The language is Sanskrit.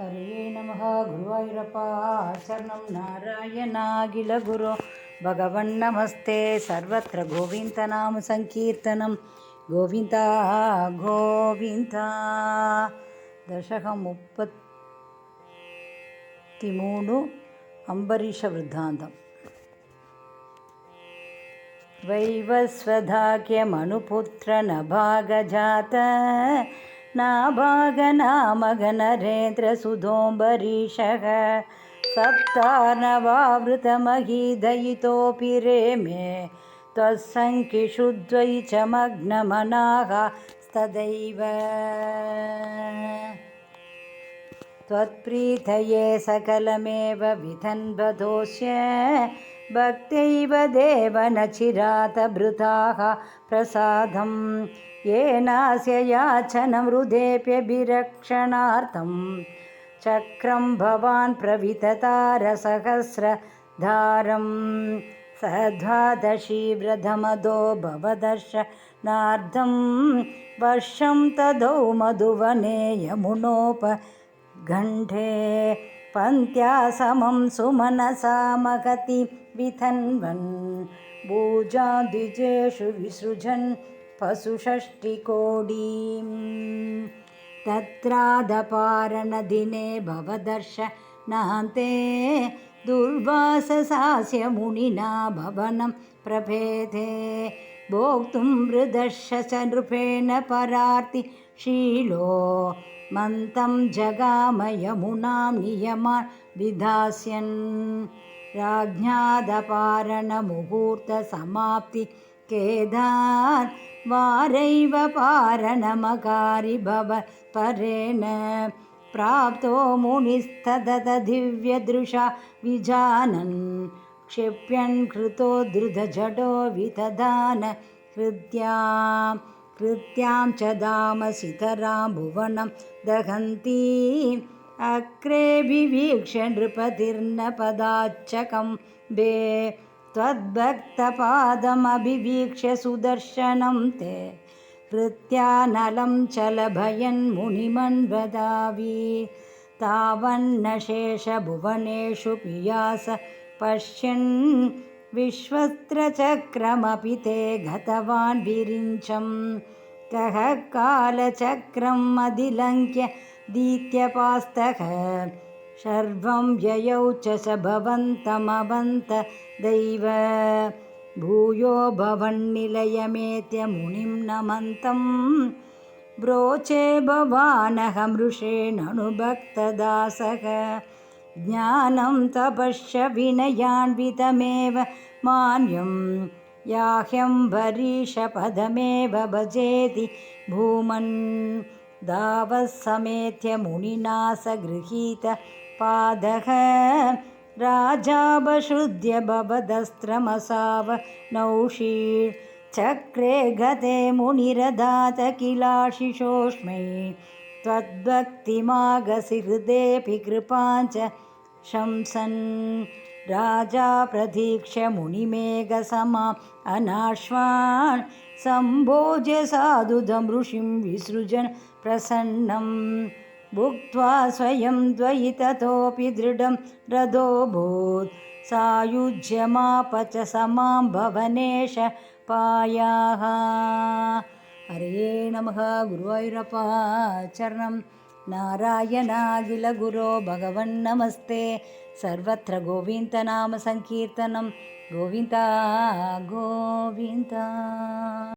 हरे नमः गुरुवायूरप्पा शरणं नारायणाखिलगुरो भगवन्नमस्ते सर्वत्र गोविन्दनाम संकीर्तनं गोविन्द गोविन्द दशकं 33 अंबरीषवृत्तान्तम् वैवस्वधाख्यमनुपुत्रनभागजात नाभागनामगनरेन्द्रसुधोऽम्बरीषः सप्तार्णवावृतमहीदयितोऽपि रेमे त्वत्सङ्किषु द्वैचमग्नमनाः स्तदैव त्वत्प्रीतये सकलमेव विधन्वदोष्य भक्त्यैव देव न चिरातभृताः प्रसादं येनास्य याचनं हृदेऽप्यभिरक्षणार्थं चक्रं भवान् प्रविततारसहस्रधारं सद्वादशी व्रतमदो भवदर्शनार्थं वर्षं तदौ मधुवने यमुनोपगण्ठे पन्त्या समं सुमनसा महति विधन्वन् भूजाद्विजेषु विसृजन् पशुषष्टिकोटिं तत्रादपारणदिने भवदर्शनान्ते दुर्वाससास्य मुनिना भवनं प्रभेदे भोक्तुं मृदर्श च नृपेण परार्तिशीलो मन्तं जगाम यमुनां नियमान् विधास्यन् राज्ञादपारणमुहूर्तसमाप्ति केदार वारैव पारणमकारि भव परेण प्राप्तो मुनिस्तदत दिव्यदृशा विजानन् क्षिप्यन् कृतो द्रुतजडो विदधान कृत्यां च दामसितरां भुवनं दहन्तीम् अग्रे विवीक्ष्य नृपतिर्नपदाच्चकम्बे त्वद्भक्तपादमभिवीक्ष्य सुदर्शनं ते कृत्यानलं चलभयन्मुनिमन्वदावि तावन्न शेषभुवनेषु पियास पश्यन् विश्वस्त्रचक्रमपि ते गतवान् विरिञ्चं कः कालचक्रम् अधिलङ्घ्य दीत्यपास्तः सर्वं ययौ च स भवन्तमवन्त दैव भूयो भवन्निलयमेत्य मुनिं नमन्तं ब्रोचे भवानहमृषेणनुभक्तदासः ज्ञानं तपश्च विनयान्वितमेव मान्यं याह्यम्बरीषपदमेव भजेति भूमन् दावस्समेत्य मुनिना स गृहीत पादः राजावश्रुत्य भवदस्त्रमसाव नौषीत् चक्रे गते मुनिरदात किलाशिषोष्मै त्वद्भक्तिमागसि हृदेऽपि कृपाञ्च शंसन् राजा प्रतीक्ष्य मुनिमेघसमाम् अनाश्वान् सम्भोज्य साधुदं ऋषिं विसृजन् प्रसन्नं भुक्त्वा स्वयं द्वैततोऽपि दृढं रथोऽभूत् सायुज्यमाप च समां भवनेश पायाः हरे नमः गुरुवायूरप्पा चरणं नारायणाखिलगुरो भगवन्नमस्ते सर्वत्र गोविन्दनाम संकीर्तनं गोविन्द गोविन्द।